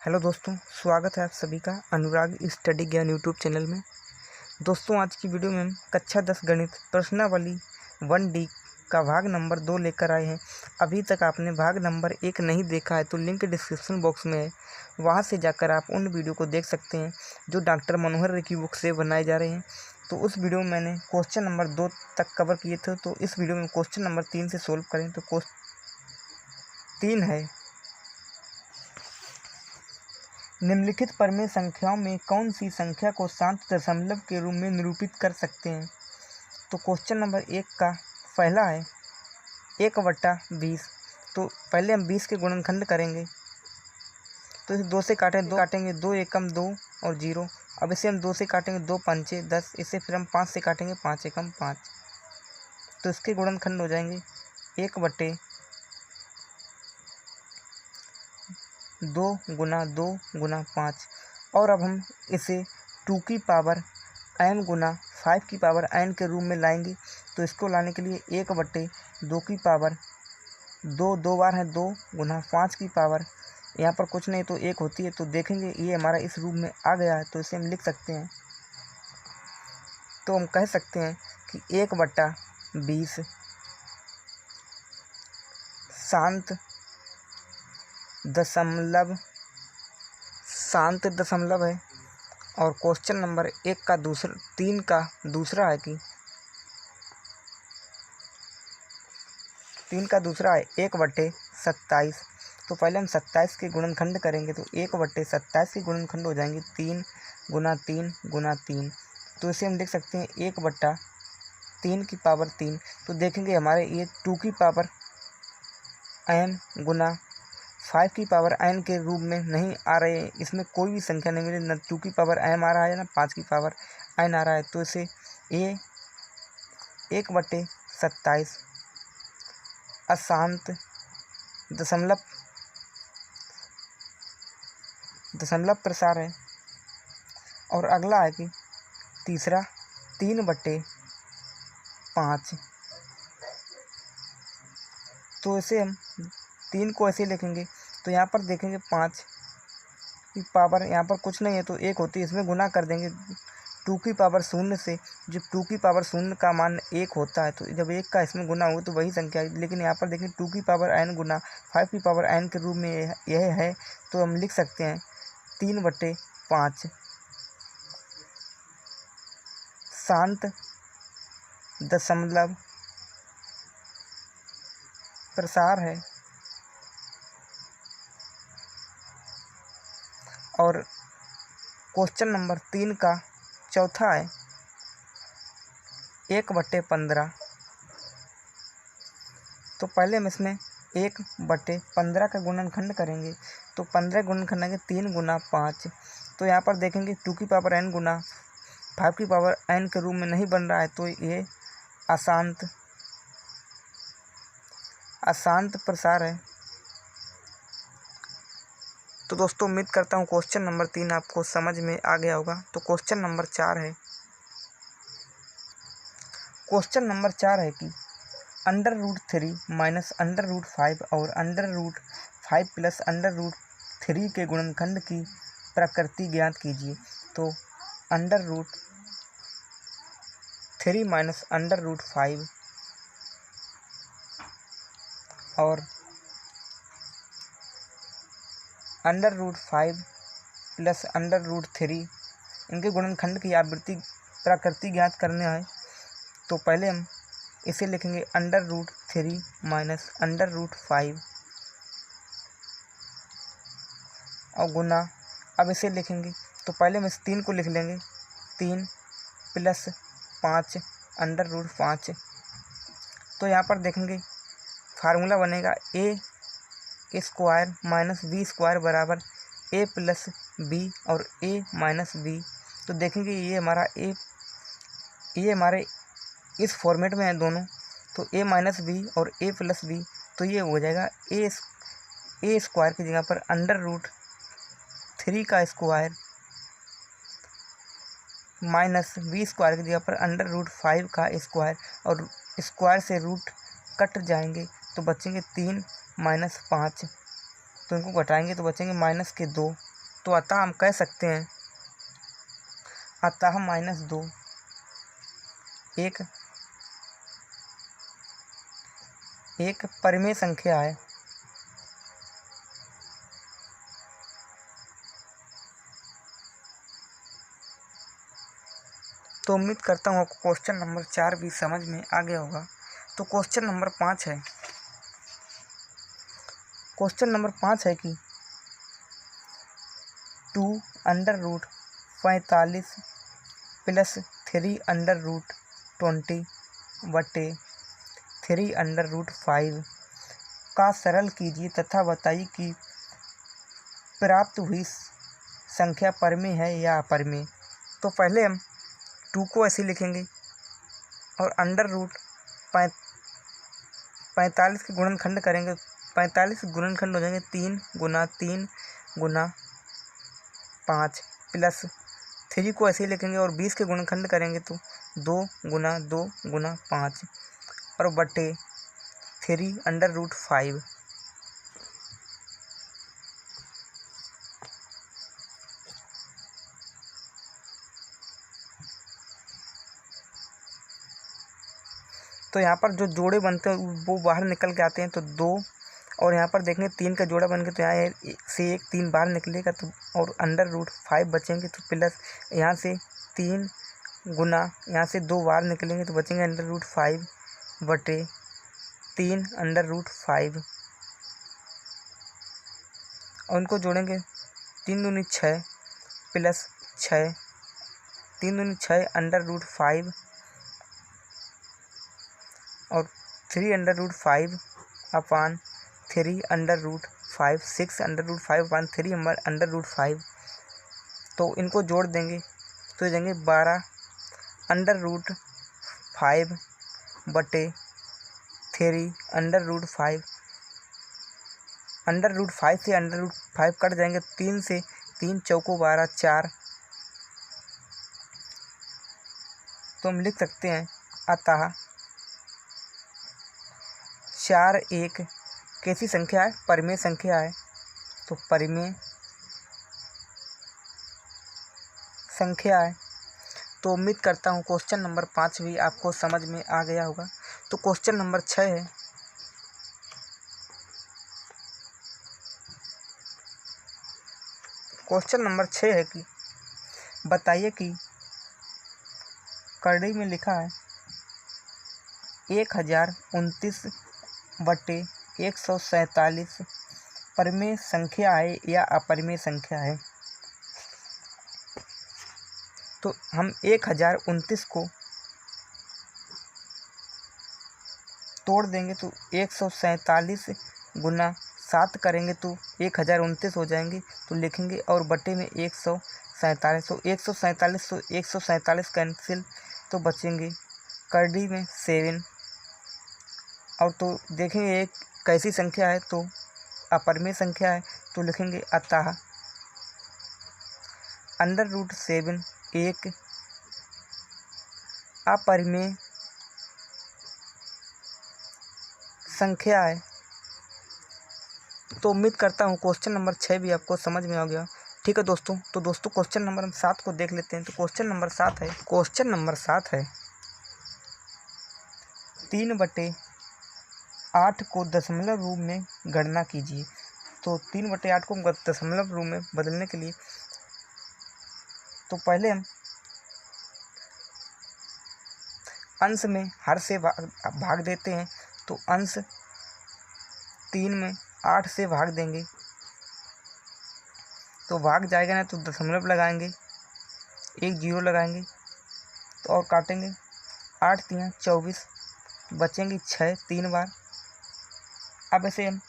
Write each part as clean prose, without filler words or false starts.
Hello दोस्तों, स्वागत है आप सभी का अनुराग स्टडी ज्ञान यूट्यूब चैनल में। दोस्तों, आज की वीडियो में हम कक्षा 10 गणित प्रश्नावली 1D का भाग नंबर 2 लेकर आए हैं। अभी तक आपने भाग नंबर 1 नहीं देखा है तो लिंक डिस्क्रिप्शन बॉक्स में है, वहां से जाकर आप उन वीडियो को देख सकते हैं जो डॉक्टर मनोहर रे की बुक से बनाए जा रहे हैं। तो उस वीडियो में मैंने क्वेश्चन नंबर 2 तक कवर किए थे, तो इस वीडियो में क्वेश्चन नंबर 3 से सोल्व करें। तो क्वेश्चन 3 है, निम्नलिखित परिमेय संख्याओं में कौन सी संख्या को शांत दशमलव के रूप में निरूपित कर सकते हैं। तो क्वेश्चन नंबर 1 का पहला है 1/20। तो पहले हम 20 के गुणनखंड करेंगे, तो इसे 2 से काटेंगे 2 एकम 2 और 0। अब इसे हम 2 से काटेंगे 2 पंचे 10, इसे फिर हम 5 से काटेंगे 5 एकम 5। तो इसके गुणनखंड हो जाएंगे 1/2 गुना 5। और अब हम इसे 2 की पावर m गुना 5 की पावर n के रूप में लाएंगे। तो इसको लाने के लिए 1/2 की पावर 2 बार है 2 गुना 5 की पावर, यहाँ पर कुछ नहीं तो 1 होती है। तो देखेंगे ये हमारा इस रूप में आ गया है, तो इसे हम लिख सकते हैं। तो हम कह सकते हैं कि 1/20 शांत दशमलव है। और क्वेश्चन नंबर 3 का दूसरा है कि 1/27। तो पहले हम 27 के गुणनखंड करेंगे, तो 1/27 के गुणनखंड हो जाएंगे 3 गुना 3 गुना 3। तो इसे हम लिख सकते हैं 1/3 की पावर 3। तो देखेंगे हमारे ये 2 की पावर m गुना 5 की पावर n के रूप में नहीं आ रहे हैं, इसमें कोई भी संख्या नहीं मिली, न 2 की पावर m आ रहा है ना 5 की पावर n आ रहा है। तो इसे ये 1/27 अशांत दशमलव प्रसार है। और अगला है कि तीसरा 3/5। तो इसे हम 3 को ऐसे लिखेंगे, तो यहाँ पर देखेंगे 5 की पावर यहाँ पर कुछ नहीं है तो 1 होती है, इसमें गुना कर देंगे 2 की पावर 0 से। जब 2 की पावर 0 का मान 1 होता है, तो जब 1 का इसमें गुना हो तो वही संख्या है। लेकिन यहाँ पर देखिए 2 की पावर n गुना 5 की पावर n के रूप में यह है। तो हम लिख सकते हैं 3/5 शांत दशमलव प्रसार है। और क्वेश्चन नंबर 3 का चौथा है 1/15। तो पहले हम इसमें 1/15 का गुणनखंड करेंगे, तो 15 गुणनखंड करेंगे 3 गुना 5। तो यहाँ पर देखेंगे 2 की पावर n गुना 5 की पावर n के रूप में नहीं बन रहा है, तो ये अशांत प्रसार है। तो दोस्तों, उम्मीद करता हूँ क्वेश्चन नंबर 3 आपको समझ में आ गया होगा। तो क्वेश्चन नंबर 4 है, कि √3 माइनस √5 और √5 प्लस √3 के गुणनखंड की प्रकृति ज्ञात कीजिए। तो √3 माइनस √5 और √5 प्लस √3 इनके गुणनखंड की प्रकृति ज्ञात करने है। तो पहले हम इसे लिखेंगे √3 माइनस √5 और गुना। अब इसे लिखेंगे, तो पहले हम इस 3 को लिख लेंगे 3 प्लस 5 √5। तो यहाँ पर देखेंगे फार्मूला बनेगा a² माइनस b² बराबर a प्लस b और a माइनस b। तो देखेंगे ये हमारे इस फॉर्मेट में है दोनों, तो a माइनस b और a प्लस b। तो ये हो जाएगा a² की जगह पर √3 का स्क्वायर माइनस b² की जगह पर √5 का स्क्वायर, और स्क्वायर से रूट कट जाएंगे तो बचेंगे 3 माइनस 5। तो इनको घटाएंगे तो बचेंगे -2। तो अतः हम कह सकते हैं अतः -2 एक परिमेय संख्या है। तो उम्मीद करता हूँ आपको क्वेश्चन नंबर 4 भी समझ में आ गया होगा। तो क्वेश्चन नंबर 5 है। क्वेश्चन नंबर 5 है कि 2√45 + 3√20 बटे 3√5 का सरल कीजिए तथा बताइए कि प्राप्त हुई संख्या परिमेय है या अपरिमेय। तो पहले हम 2 को ऐसे लिखेंगे और √45 के गुणनखंड करेंगे। 45 के गुणनखंड हो जाएंगे 3 × 3 × 5 प्लस 3 को ऐसे ही लिखेंगे और 20 के गुणनखंड करेंगे तो 2 × 2 × 5 और बटे 3√5। तो यहाँ पर जो जोड़े बनते हैं वो बाहर निकल के आते हैं। तो 2 और यहाँ पर देखेंगे 3 का जोड़ा बन के तो यहाँ से 1 3 बाहर निकलेगा तो और √5 बचेंगे। तो प्लस यहाँ से 3 गुना यहाँ से 2 बाहर निकलेंगे तो बचेंगे √5 बटे 3√5 और उनको जोड़ेंगे 3 दूनी 6 प्लस 6 3 दूनी 6 √5 और 3√5 अपान 3√5 6√5 अपान 3/√5। तो इनको जोड़ देंगे तो देंगे 12√5 बटे 3/√5। √5 से √5 कट जाएंगे। 3 से 3 चौको 12 4। तो हम लिख सकते हैं अतः 4 एक कैसी संख्या है? परिमेय संख्या है। तो परिमेय संख्या है। तो उम्मीद करता हूँ क्वेश्चन नंबर 5 भी आपको समझ में आ गया होगा। तो क्वेश्चन नंबर 6 है। क्वेश्चन नंबर 6 है कि बताइए कि करड़ी में लिखा है 1029 बटे 147 परिमेय संख्या है या अपरिमेय संख्या है। तो हम 1029 को तोड़ देंगे तो 147 गुना 7 करेंगे तो 1029 हो जाएंगे। तो लिखेंगे और बटे में 147। तो 147 कैंसिल तो बचेंगे करड़ी में 7। और तो देखेंगे एक कैसी संख्या है तो अपरिमेय संख्या है। तो लिखेंगे अतः √7 एक अपरिमेय संख्या है। तो उम्मीद करता हूँ क्वेश्चन नंबर 6 भी आपको समझ में आ गया। ठीक है दोस्तों। तो दोस्तों क्वेश्चन नंबर 7 को देख लेते हैं। तो क्वेश्चन नंबर 7 है। 3/8 को दशमलव रूप में गणना कीजिए। तो 3/8 को दशमलव रूप में बदलने के लिए तो पहले हम अंश में हर से भाग देते हैं। तो अंश 3 में 8 से भाग देंगे तो भाग जाएगा ना तो दशमलव लगाएंगे, एक 0 लगाएंगे तो और काटेंगे 8 3 24 बचेंगे 6 3 बार। अब ऐसे हम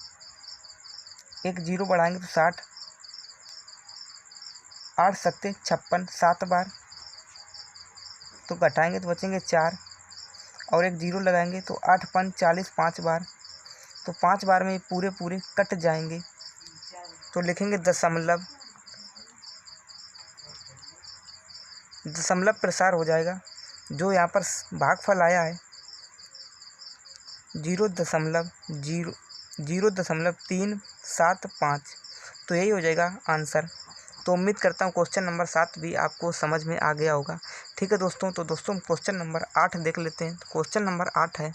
एक 0 बढ़ाएंगे तो 60 8 7 56 7 बार। तो घटाएंगे तो बचेंगे 4 और एक 0 लगाएंगे तो 8 5 40 5 बार। तो 5 बार में पूरे कट जाएंगे। तो लिखेंगे दशमलव प्रसार हो जाएगा। जो यहाँ पर भागफल आया है 0.0375। तो यही हो जाएगा आंसर। तो उम्मीद करता हूँ क्वेश्चन नंबर 7 भी आपको समझ में आ गया होगा। ठीक है दोस्तों, तो दोस्तों क्वेश्चन नंबर 8 देख लेते हैं। तो क्वेश्चन नंबर 8 है,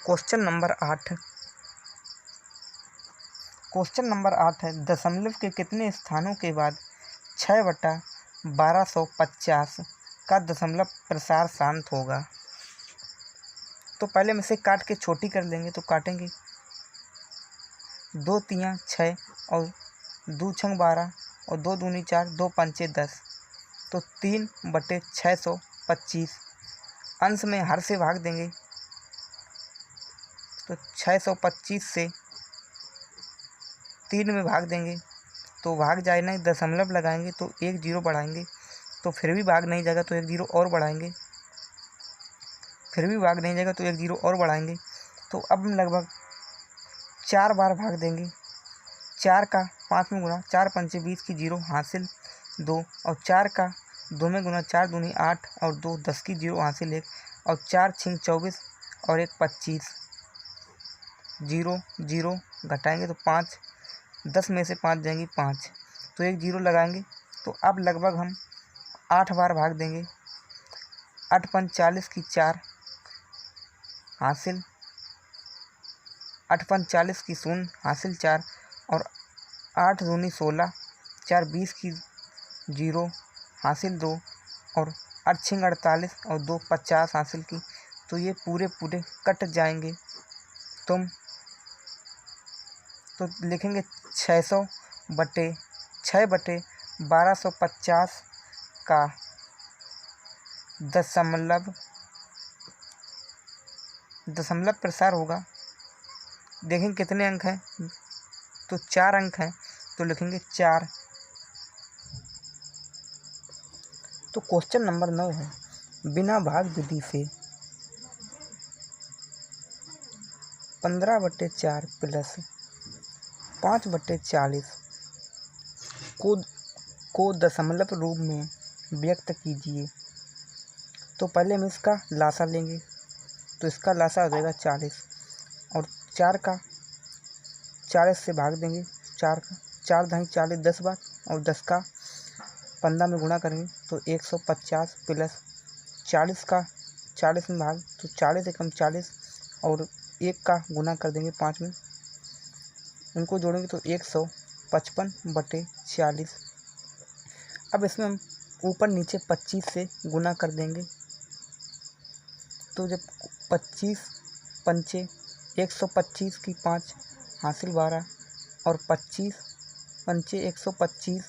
क्वेश्चन नंबर 8 है, दशमलव के कितने स्थानों के बाद 6/1250 का दशमलव प्रसार शांत होगा। तो पहले हम इसे काट के छोटी कर लेंगे। तो काटेंगे 2 तियाँ 6 और 2 छंग 12 और 2 दूनी 4, 2 पंचे 10। तो 3/625 अंश में हर से भाग देंगे। तो 625 से 3 में भाग देंगे तो भाग जाए नहीं, दशमलव लगाएंगे तो 1 0 बढ़ाएंगे, तो फिर भी भाग नहीं जाएगा तो 1 0 और बढ़ाएंगे, फिर भी भाग नहीं जाएगा तो 1 0 और बढ़ाएंगे। तो अब हम लगभग 4 बार भाग देंगे। 4 का 5 में गुना, 4 पंचे 20 की 0 हासिल 2, और 4 का 2 में गुना, 4 दूनी 8 और 2 10 की 0 हासिल 1, और 4 छिंग 24 और 1 25, 0 0 घटाएंगे तो 5, 10 में से 5 जाएंगी 5, तो 1 0 लगाएंगे। तो अब लगभग हम 8 बार भाग देंगे। 8 पंच 40 की 4 हासिल, 8 पंच 40 की 0 हासिल 4, और 8 दूनी 16, 4 20 की 0 हासिल 2, और 8 छिंग 48 और 2 50 हासिल की। तो ये पूरे कट जाएंगे। तो लिखेंगे 6/1250 का दशमलव प्रसार होगा। देखेंगे कितने अंक हैं, तो 4 अंक हैं, तो लिखेंगे 4। तो क्वेश्चन नंबर 9 है, बिना भाग विधि से 15/4 प्लस 5/40 को दशमलव रूप में व्यक्त कीजिए। तो पहले हम इसका लासा लेंगे। तो इसका लासा हो जाएगा 40, और 4 का 40 से भाग देंगे। 4 का 4 दाई 40 10 बार, और 10 का 15 में गुणा करेंगे तो 150 प्लस 40 का 40 में भाग, तो 40 एकम 40 और 1 का गुना कर देंगे 5 में, उनको जोड़ेंगे तो 155/40। अब इसमें हम ऊपर नीचे 25 से गुना कर देंगे। तो जब 25 पंचे 125 की 5 हासिल 12, और 25 पंचे 125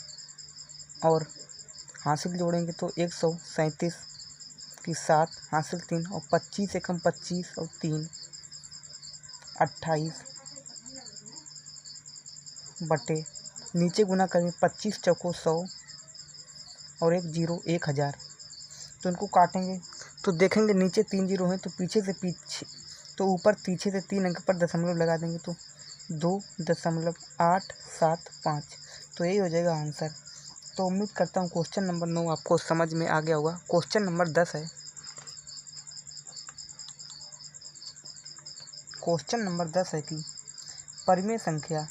और हासिल जोड़ेंगे तो 137 की 7 हासिल 3, और 25 एकम 25 और 3 28 बटे नीचे गुना करेंगे 25 चौको 100 और 1 0 1000। तो इनको काटेंगे तो देखेंगे नीचे 3 0 हैं, तो पीछे से तो ऊपर पीछे से 3 अंक पर दशमलव लगा देंगे तो 2.875। तो यही हो जाएगा आंसर। तो उम्मीद करता हूँ क्वेश्चन नंबर 9 आपको समझ में आ गया होगा। क्वेश्चन नंबर 10 है, क्वेश्चन नंबर 10 है कि परिमेय संख्या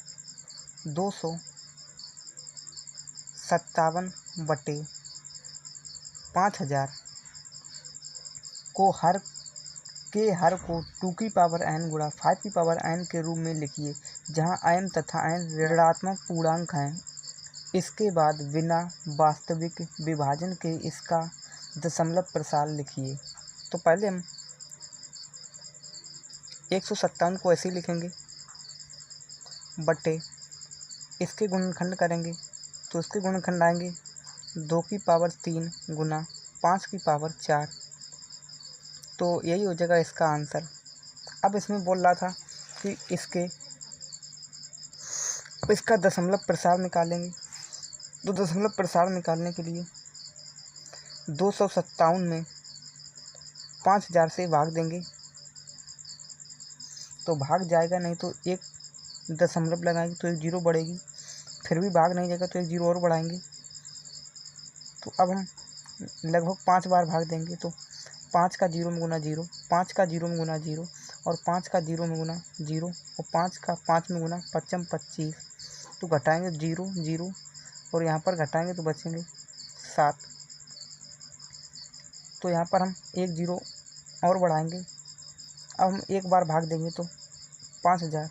257/5000 को हर को 2 की पावर n गुणा 5 की पावर n के रूप में लिखिए, जहां m तथा n ऋणात्मक पूर्णांक हैं। इसके बाद बिना वास्तविक विभाजन के इसका दशमलव प्रसार लिखिए। तो पहले हम 157 को ऐसे ही लिखेंगे, बटे इसके गुणनखंड करेंगे तो इसके गुणनखंड आएंगे 2 की पावर 3 गुना 5 की पावर 4। तो यही हो जाएगा इसका आंसर। अब इसमें बोल रहा था कि इसका दशमलव प्रसार निकालेंगे। तो दशमलव प्रसार निकालने के लिए 257 में 5000 से भाग देंगे तो भाग जाएगा नहीं, तो 1 दशमलव लगाएंगे तो 1 0 बढ़ेगी, फिर भी भाग नहीं जाएगा तो 1 0 और बढ़ाएंगे। तो अब हम लगभग 5 बार भाग देंगे। तो 5 का 0 में गुना 0, 5 का 0 में गुना 0, और 5 का 0 में गुना 0, और 5 का 5 में गुना 5 25। तो घटाएंगे 0 0 और यहाँ पर घटाएंगे तो बचेंगे 7। तो यहाँ पर हम 1 0 और बढ़ाएंगे। अब हम एक बार भाग देंगे तो 5000,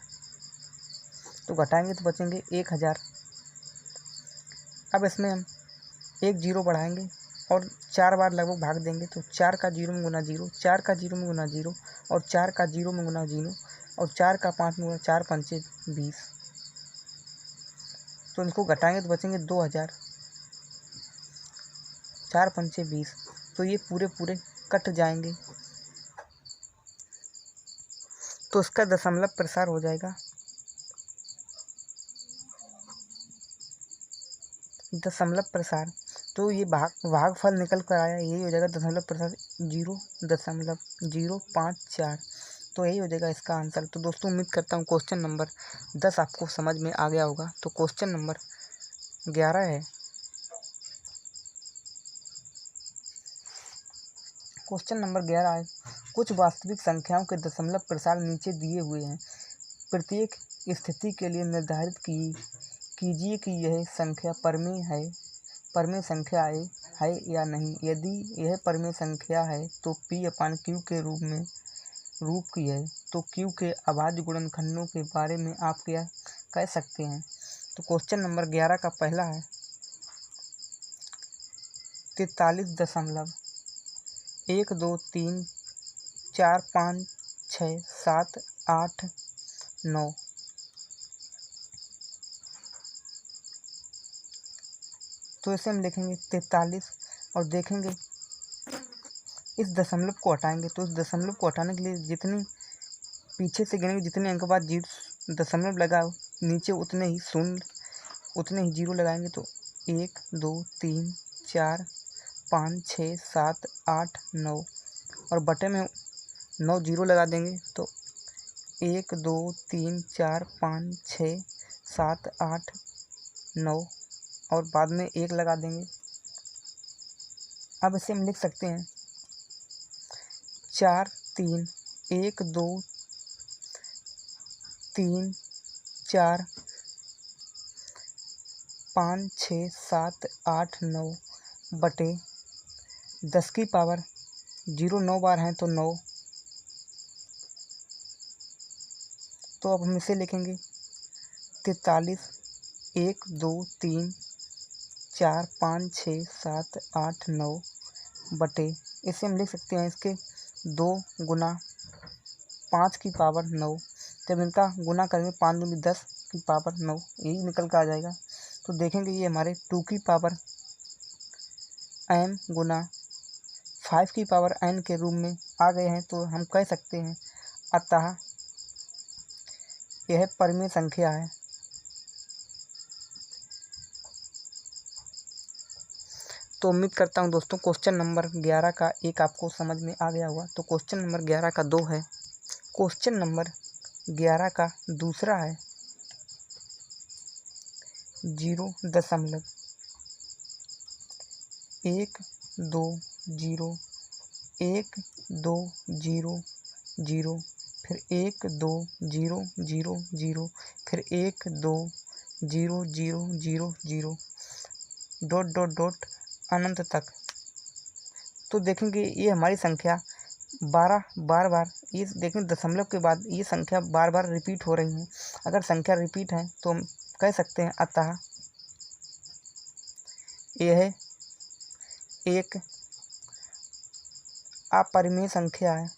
तो घटाएंगे तो बचेंगे 1000। अब इसमें हम 1 0 बढ़ाएंगे और 4 बार लगभग भाग देंगे तो 4 का 0 में गुना 0, 4 का 0 में गुना 0 और 4 का 0 में गुना 0 और 4 का 5 में गुना 4 पंचे 20। तो इनको घटाएंगे तो बचेंगे 2000, 4 पंचे 20। तो ये पूरे कट जाएंगे। तो इसका दशमलव प्रसार हो जाएगा दशमलव प्रसार। तो ये भागफल निकल कर आया, यही हो जाएगा दशमलव प्रसार 0.054। तो यही हो जाएगा इसका आंसर। तो दोस्तों उम्मीद करता हूँ क्वेश्चन नंबर 10 आपको समझ में आ गया होगा। तो क्वेश्चन नंबर 11 है। क्वेश्चन नंबर 11 है, कुछ वास्तविक संख्याओं के दशमलव प्रसार नीचे दिए हुए हैं। प्रत्येक स्थिति के लिए निर्धारित कीजिए कि यह संख्या परमेय संख्या है या नहीं। यदि यह परमेय संख्या है तो P/Q के रूप की है। तो Q के अभाज्य गुणनखंडों के बारे में आप क्या कह सकते हैं। तो क्वेश्चन नंबर 11 का पहला है 43.1 2 3 4 5 6 7 8 9। तो इसे हम लिखेंगे 43 और देखेंगे इस दशमलव को हटाएंगे। तो इस दशमलव को हटाने के लिए जितनी पीछे से गिनेंगे, जितने अंक के बाद दशमलव लगा नीचे उतने ही जीरो लगाएंगे। तो 1 2 3 4 5 6 7 8 9 और बटे में 9 जीरो लगा देंगे। तो 1 2 3 4 5 6 7 8 9 और बाद में 1 लगा देंगे। अब इसे हम लिख सकते हैं 4 3 1 2 3 4 5 6 7 8 9 बटे 10 की पावर 0 9 बार हैं तो 9। तो अब हम इसे लिखेंगे 43 1 2 3 4 5 6 7 8 9 बटे, इसे हम लिख सकते हैं इसके 2 गुना 5 की पावर 9। जब इनका गुना करेंगे 5 दूनी 10 की पावर 9, यही निकल कर आ जाएगा। तो देखेंगे ये हमारे 2 की पावर n गुना 5 की पावर n के रूप में आ गए हैं। तो हम कह सकते हैं अतः यह परमेय संख्या है। तो उम्मीद करता हूँ दोस्तों क्वेश्चन नंबर 11 का एक आपको समझ में आ गया होगा। तो क्वेश्चन नंबर 11 का 2 है। क्वेश्चन नंबर 11 का दूसरा है 0.1 2 0 1 2 0 0 फिर 1 2 0 0 0 फिर 1 2 0 0 0 0 डॉट डॉट डॉट अनंत तक। तो देखेंगे ये हमारी संख्या बार ये देखें दशमलव के बाद ये संख्या बार रिपीट हो रही है। अगर संख्या रिपीट है तो हम कह सकते हैं अतः यह एक अपरिमेय संख्या है।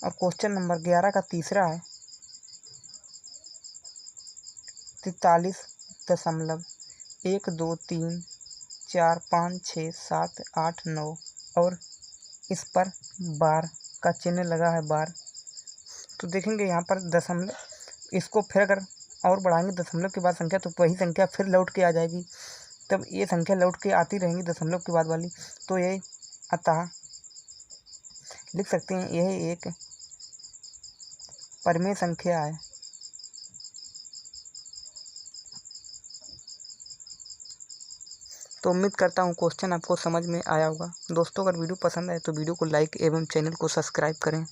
और क्वेश्चन नंबर 11 का तीसरा है 43.1 2 3 4 5 6 7 8 9 और इस पर बार का चिन्ह लगा है बार। तो देखेंगे यहाँ पर दशमलव, इसको फिर अगर और बढ़ाएंगे दशमलव के बाद संख्या तो वही संख्या फिर लौट के आ जाएगी। तब ये संख्या लौट के आती रहेंगी दशमलव के बाद वाली। तो ये अतः लिख सकते हैं यह एक परमेय संख्या है। तो उम्मीद करता हूँ क्वेश्चन आपको समझ में आया होगा। दोस्तों अगर वीडियो पसंद आए तो वीडियो को लाइक एवं चैनल को सब्सक्राइब करें।